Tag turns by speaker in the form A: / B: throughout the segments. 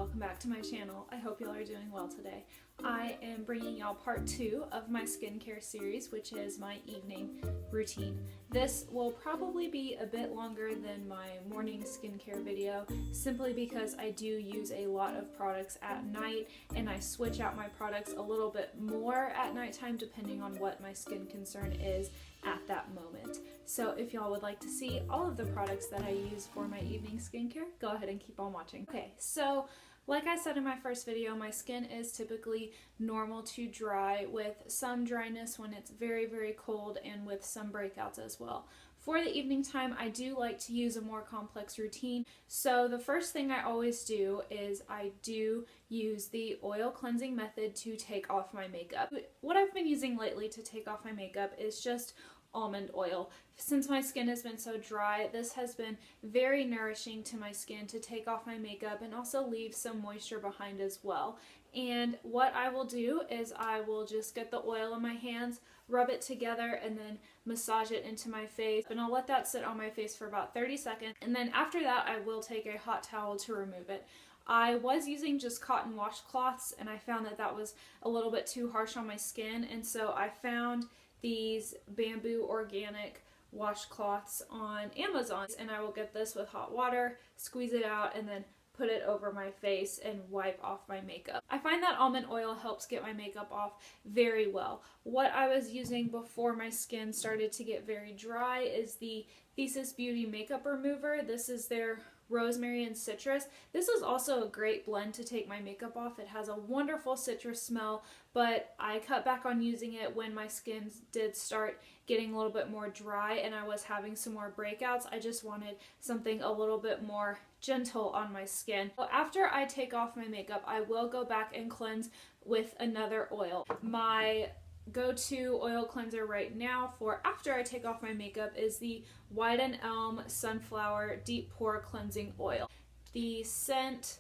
A: welcome back to my channel. I hope y'all are doing well today. I am bringing y'all part 2 of my skincare series, which is my evening routine. This will probably be a bit longer than my morning skincare video, simply because I do use a lot of products at night and I switch out my products a little bit more at nighttime depending on what my skin concern is at that moment. So if y'all would like to see all of the products that I use for my evening skincare, go ahead and keep on watching. Okay, so like I said in my first video, my skin is typically normal to dry with some dryness when it's very, very cold and with some breakouts as well. For the evening time, I do like to use a more complex routine. So the first thing I always do is I do use the oil cleansing method to take off my makeup. What I've been using lately to take off my makeup is just almond oil. Since my skin has been so dry, this has been very nourishing to my skin to take off my makeup and also leave some moisture behind as well. And what I will do is I will just get the oil in my hands, rub it together, and then massage it into my face. And I'll let that sit on my face for about 30 seconds. And then after that, I will take a hot towel to remove it. I was using just cotton washcloths and I found that that was a little bit too harsh on my skin. And so I found these bamboo organic washcloths on Amazon, and I will get this with hot water, squeeze it out, and then put it over my face and wipe off my makeup. I find that almond oil helps get my makeup off very well. What I was using before my skin started to get very dry is the Thesis Beauty Makeup Remover. This is their rosemary and citrus. This is also a great blend to take my makeup off. It has a wonderful citrus smell, but I cut back on using it when my skin did start getting a little bit more dry and I was having some more breakouts. I just wanted something a little bit more gentle on my skin. So after I take off my makeup, I will go back and cleanse with another oil. My go-to oil cleanser right now for after I take off my makeup is the White and Elm Sunflower Deep Pore Cleansing Oil. The scent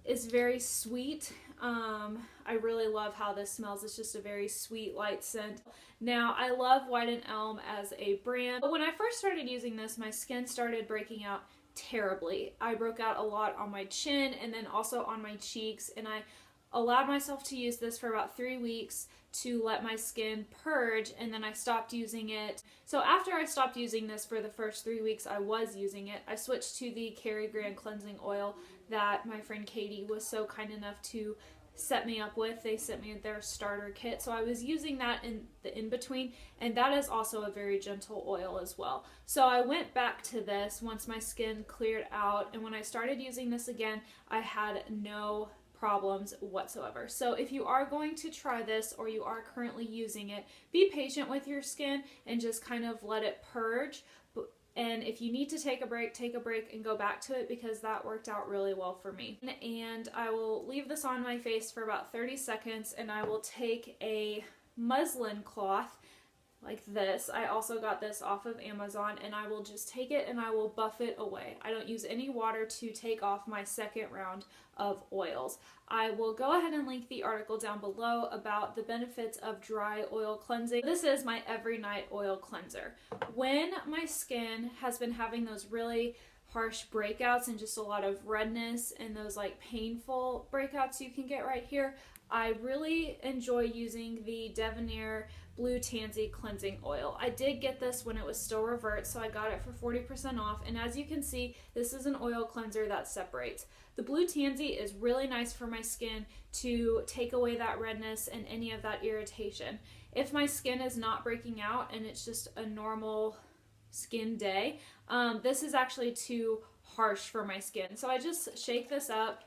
A: is very sweet. I really love how this smells. It's just a very sweet, light scent. Now, I love White and Elm as a brand, but when I first started using this, my skin started breaking out terribly. I broke out a lot on my chin and then also on my cheeks, and I allowed myself to use this for about 3 weeks to let my skin purge, and then I stopped using it. So after I stopped using this for the first 3 weeks I was using it, I switched to the Cary Grant Cleansing Oil that my friend Katie was so kind enough to set me up with. They sent me their starter kit, so I was using that in the in-between, and that is also a very gentle oil as well. So I went back to this once my skin cleared out, and when I started using this again, I had no problems whatsoever. So if you are going to try this or you are currently using it, be patient with your skin and just kind of let it purge. And if you need to take a break and go back to it, because that worked out really well for me. And I will leave this on my face for about 30 seconds and I will take a muslin cloth like this. I also got this off of Amazon, and I will just take it and I will buff it away. I don't use any water to take off my second round of oils. I will go ahead and link the article down below about the benefits of dry oil cleansing. This is my every night oil cleanser. When my skin has been having those really harsh breakouts and just a lot of redness and those like painful breakouts you can get right here, I really enjoy using the Debonair Blue Tansy Cleansing Oil. I did get this when it was still revert, so I got it for 40% off, and as you can see, this is an oil cleanser that separates. The Blue Tansy is really nice for my skin to take away that redness and any of that irritation. If my skin is not breaking out and it's just a normal skin day, this is actually too harsh for my skin. So I just shake this up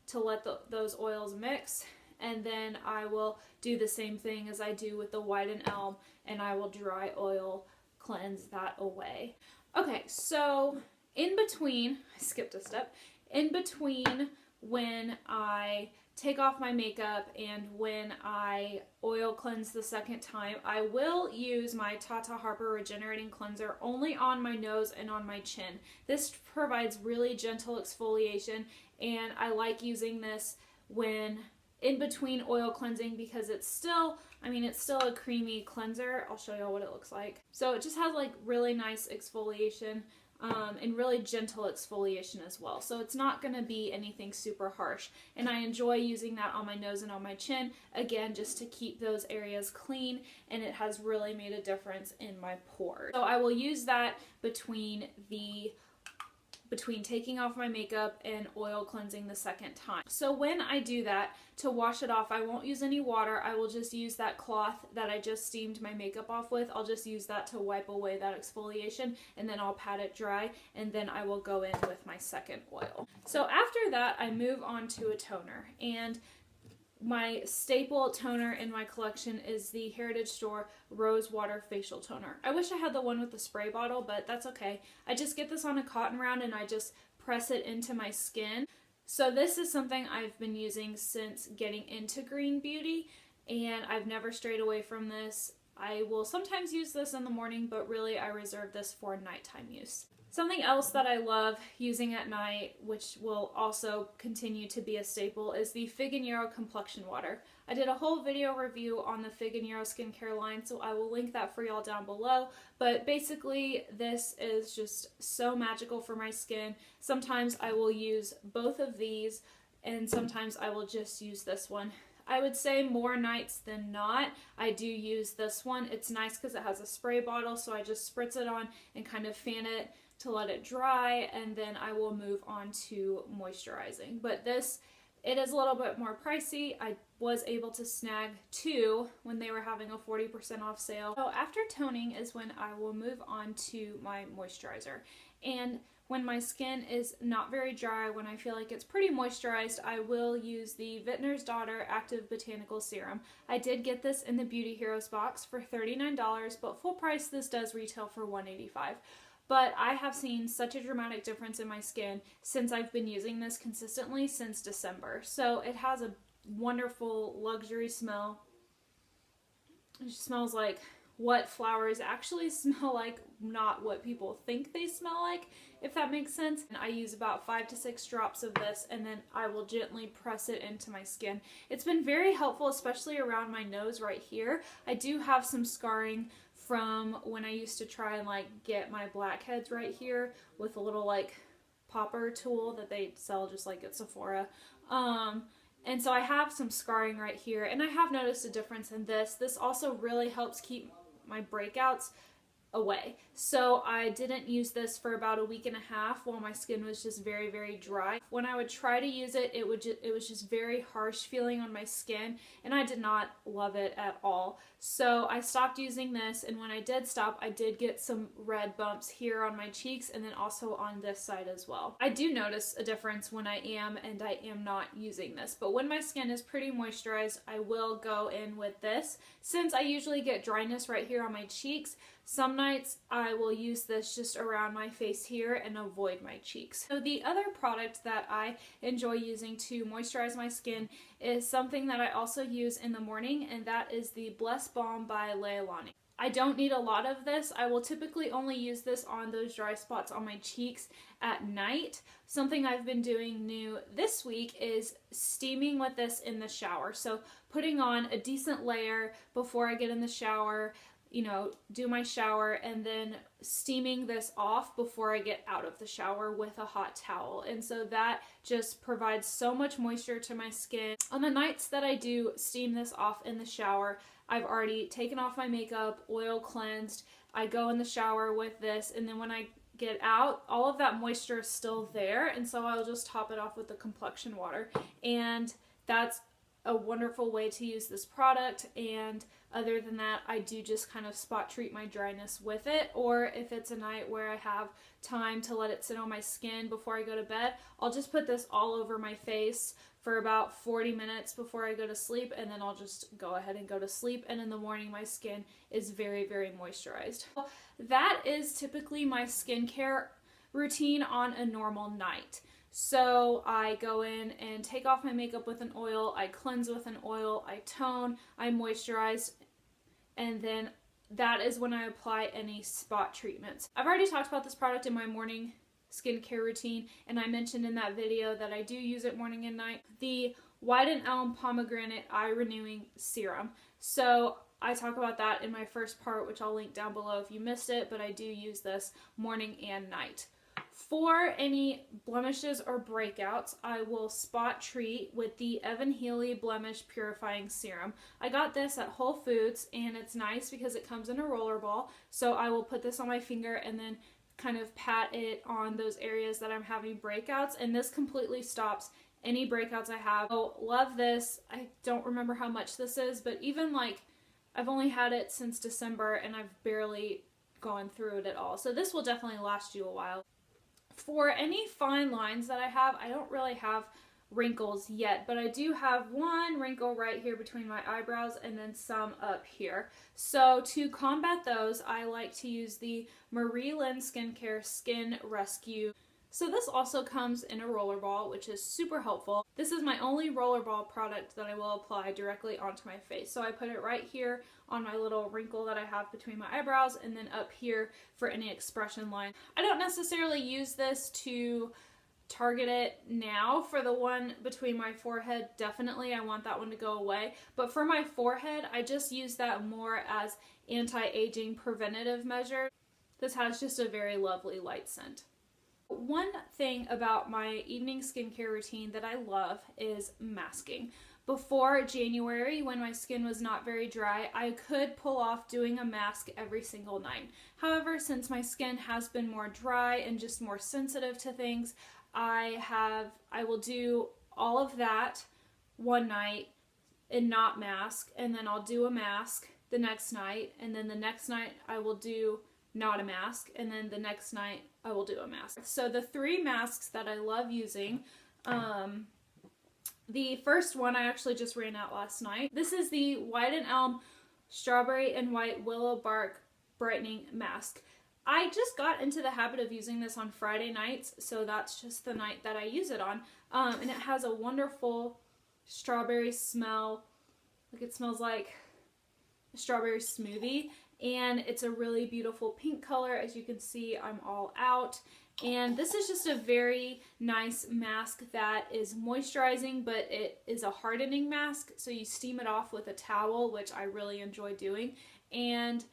A: to let those oils mix, and then I will do the same thing as I do with the White and Elm, and I will dry oil cleanse that away. Okay, so in between, I skipped a step, in between when I take off my makeup and when I oil cleanse the second time, I will use my Tata Harper Regenerating Cleanser only on my nose and on my chin. This provides really gentle exfoliation, and I like using this when in between oil cleansing because it's still, it's still a creamy cleanser. I'll show y'all what it looks like. So it just has like really nice exfoliation. and really gentle exfoliation as well. So it's not going to be anything super harsh. And I enjoy using that on my nose and on my chin, again, just to keep those areas clean, and it has really made a difference in my pores. So I will use that between taking off my makeup and oil cleansing the second time. So when I do that, to wash it off, I won't use any water. I will just use that cloth that I just steamed my makeup off with. I'll just use that to wipe away that exfoliation, and then I'll pat it dry, and then I will go in with my second oil. So after that, I move on to a toner, and my staple toner in my collection is the Heritage Store Rose Water Facial Toner. I wish I had the one with the spray bottle, but that's okay. I just get this on a cotton round and I just press it into my skin. So this is something I've been using since getting into green beauty, and I've never strayed away from this. I will sometimes use this in the morning, but really I reserve this for nighttime use. Something else that I love using at night, which will also continue to be a staple, is the Fig and Yarrow Complexion Water. I did a whole video review on the Fig and Yarrow skincare line, so I will link that for y'all down below. But basically, this is just so magical for my skin. Sometimes I will use both of these, and sometimes I will just use this one. I would say more nights than not, I do use this one. It's nice because it has a spray bottle, so I just spritz it on and kind of fan it to let it dry, and then I will move on to moisturizing. But this, it is a little bit more pricey. I was able to snag two when they were having a 40% off sale. So after toning is when I will move on to my moisturizer. And when my skin is not very dry, when I feel like it's pretty moisturized, I will use the Vintner's Daughter Active Botanical Serum. I did get this in the Beauty Heroes box for $39, but full price this does retail for $185. But I have seen such a dramatic difference in my skin since I've been using this consistently since December. So it has a wonderful luxury smell. It smells like what flowers actually smell like, not what people think they smell like, if that makes sense. And I use about 5 to 6 drops of this, and then I will gently press it into my skin. It's been very helpful, especially around my nose right here. I do have some scarring from when I used to try and like get my blackheads right here with a little like popper tool that they sell just like at Sephora. And so I have some scarring right here, and I have noticed a difference in this. This also really helps keep my breakouts away. So I didn't use this for about a week and a half while my skin was just very, very dry. When I would try to use it, it was just very harsh feeling on my skin, and I did not love it at all. So I stopped using this, and when I did stop, I did get some red bumps here on my cheeks and then also on this side as well. I do notice a difference when I am and I am not using this, but when my skin is pretty moisturized, I will go in with this. Since I usually get dryness right here on my cheeks, some nights I will use this just around my face here and avoid my cheeks. So the other product that I enjoy using to moisturize my skin is something that I also use in the morning, and that is the Bless Balm by Leilani. I don't need a lot of this. I will typically only use this on those dry spots on my cheeks at night. Something I've been doing new this week is steaming with this in the shower. So putting on a decent layer before I get in the shower, you know, do my shower, and then steaming this off before I get out of the shower with a hot towel. And so that just provides so much moisture to my skin. On the nights that I do steam this off in the shower, I've already taken off my makeup, oil cleansed. I go in the shower with this, and then when I get out, all of that moisture is still there, and so I'll just top it off with the complexion water. And that's a wonderful way to use this product. And other than that, I do just kind of spot treat my dryness with it, or if it's a night where I have time to let it sit on my skin before I go to bed, I'll just put this all over my face for about 40 minutes before I go to sleep, and then I'll just go ahead and go to sleep, and in the morning my skin is very, very moisturized. That is typically my skincare routine on a normal night. So I go in and take off my makeup with an oil, I cleanse with an oil, I tone, I moisturize, and then that is when I apply any spot treatments. I've already talked about this product in my morning skincare routine, and I mentioned in that video that I do use it morning and night. The White and Elm Pomegranate Eye Renewing Serum. So I talk about that in my first part, which I'll link down below if you missed it, but I do use this morning and night. For any blemishes or breakouts, I will spot treat with the Evan Healy Blemish Purifying Serum. I got this at Whole Foods, and it's nice because it comes in a roller ball, so I will put this on my finger and then kind of pat it on those areas that I'm having breakouts, and this completely stops any breakouts I have. So love this. I don't remember how much this is, but even like I've only had it since December and I've barely gone through it at all. So this will definitely last you a while. For any fine lines that I have, I don't really have wrinkles yet, but I do have one wrinkle right here between my eyebrows and then some up here. So to combat those, I like to use the Marie Lynn Skincare Skin Rescue. So this also comes in a roller ball, which is super helpful. This is my only roller ball product that I will apply directly onto my face. So I put it right here on my little wrinkle that I have between my eyebrows, and then up here for any expression line. I don't necessarily use this to target it now. For the one between my forehead, definitely I want that one to go away. But for my forehead, I just use that more as anti-aging preventative measure. This has just a very lovely light scent. One thing about my evening skincare routine that I love is masking. Before January, when my skin was not very dry, I could pull off doing a mask every single night. However, since my skin has been more dry and just more sensitive to things, I will do all of that one night and not mask, and then I'll do a mask the next night, and then the next night I will do not a mask, and then the next night I will do a mask. So the 3 masks that I love using, the first one I actually just ran out last night. This is the White and Elm Strawberry and White Willow Bark Brightening Mask. I just got into the habit of using this on Friday nights, so that's just the night that I use it on. And it has a wonderful strawberry smell. Like, it smells like a strawberry smoothie. And it's a really beautiful pink color. As you can see, I'm all out. And this is just a very nice mask that is moisturizing, but it is a hardening mask. So you steam it off with a towel, which I really enjoy doing. And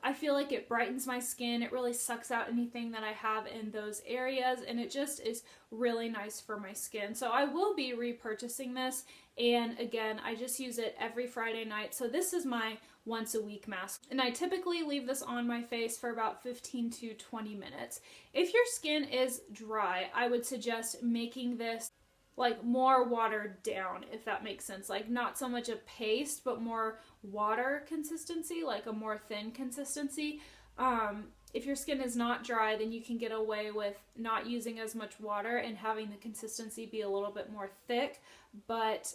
A: I feel like it brightens my skin. It really sucks out anything that I have in those areas, and it just is really nice for my skin. So I will be repurchasing this, and again, I just use it every Friday night. So this is my once a week mask, and I typically leave this on my face for about 15 to 20 minutes. If your skin is dry, I would suggest making this like more watered down, if that makes sense. Like, not so much a paste, but more water consistency, like a more thin consistency. If your skin is not dry, then you can get away with not using as much water and having the consistency be a little bit more thick. But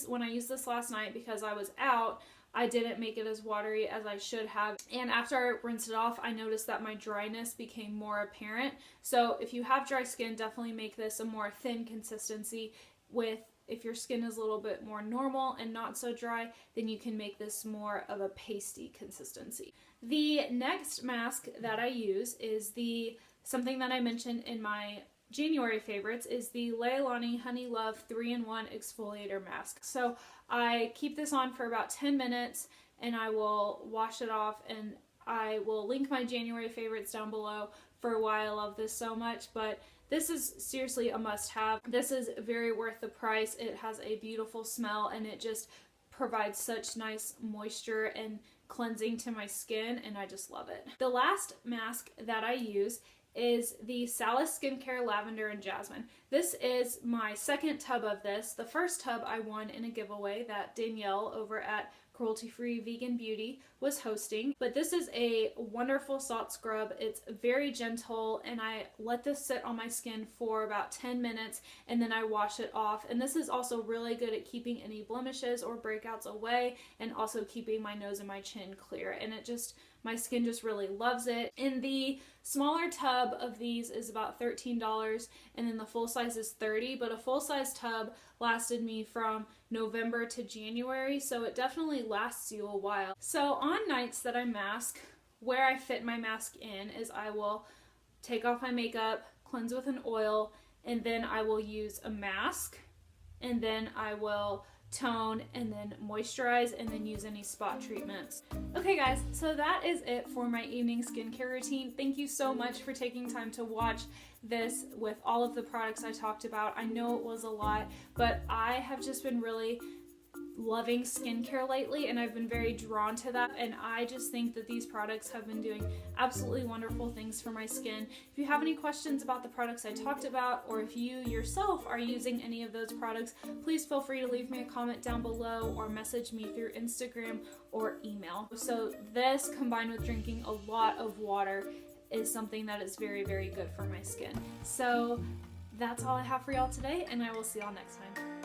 A: when I used this last night, because I was out, I didn't make it as watery as I should have. And after I rinsed it off, I noticed that my dryness became more apparent. So if you have dry skin, definitely make this a more thin consistency. If your skin is a little bit more normal and not so dry, then you can make this more of a pasty consistency. The next mask that I use is something that I mentioned in my January favorites, is the Leilani Honey Love 3-in-1 Exfoliator Mask. So I keep this on for about 10 minutes and I will wash it off, and I will link my January favorites down below for why I love this so much. But this is seriously a must-have. This is very worth the price. It has a beautiful smell, and it just provides such nice moisture and cleansing to my skin, and I just love it. The last mask that I use is the Salis Skincare Lavender and Jasmine. This is my second tub of this. The first tub I won in a giveaway that Danielle over at Cruelty Free Vegan Beauty was hosting. But this is a wonderful salt scrub. It's very gentle, and I let this sit on my skin for about 10 minutes and then I wash it off. And this is also really good at keeping any blemishes or breakouts away, and also keeping my nose and my chin clear. And my skin just really loves it. And the smaller tub of these is about $13, and then the full size is $30, but a full size tub lasted me from November to January, so it definitely lasts you a while. So on nights that I mask, where I fit my mask in is I will take off my makeup, cleanse with an oil, and then I will use a mask, and then I will tone, and then moisturize, and then use any spot treatments. Okay guys, so that is it for my evening skincare routine. Thank you so much for taking time to watch this with all of the products I talked about. I know it was a lot, but I have just been really loving skincare lately, and I've been very drawn to that, and I just think that these products have been doing absolutely wonderful things for my skin. If you have any questions about the products I talked about, or if you yourself are using any of those products, please feel free to leave me a comment down below or message me through Instagram or email. So this, combined with drinking a lot of water, is something that is very, very good for my skin. So that's all I have for y'all today, and I will see y'all next time.